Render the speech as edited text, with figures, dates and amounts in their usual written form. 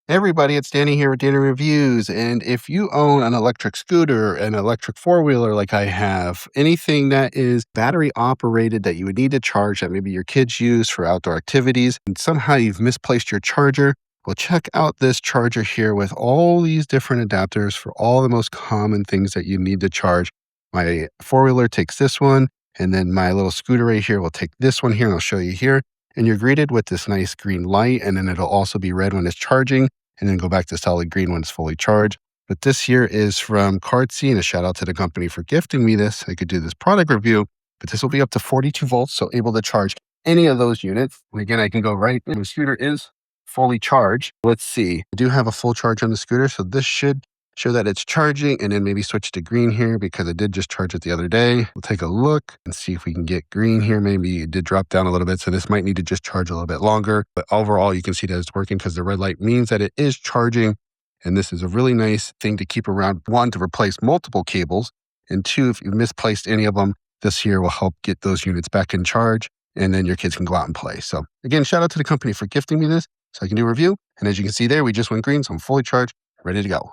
Hey everybody, it's Danny here with Danny Reviews. And if you own an electric scooter, an electric four-wheeler like I have, anything that is battery operated that you would need to charge that maybe your kids use for outdoor activities, and somehow you've misplaced your charger, well, check out this charger here with all these different adapters for all the most common things that you need to charge. My four-wheeler takes this one, and then my little scooter right here will take this one here, and I'll show you here. And you're greeted with this nice green light, and then it'll also be red when it's charging, and then go back to solid green when it's fully charged. But this here is from Cardsy, and a shout out to the company for gifting me this. I could do this product review, but this will be up to 42 volts, so able to charge any of those units. And again, I can go right in. The scooter is fully charged. Let's see. I do have a full charge on the scooter, so this should show that it's charging, and then maybe switch to green here because I did just charge it the other day. We'll take a look and see if we can get green here. Maybe it did drop down a little bit, so this might need to just charge a little bit longer. But overall, you can see that it's working because the red light means that it is charging. And this is a really nice thing to keep around. One, to replace multiple cables. And two, if you've misplaced any of them, this here will help get those units back in charge. And then your kids can go out and play. So again, shout out to the company for gifting me this so I can do a review. And as you can see there, we just went green, so I'm fully charged, ready to go.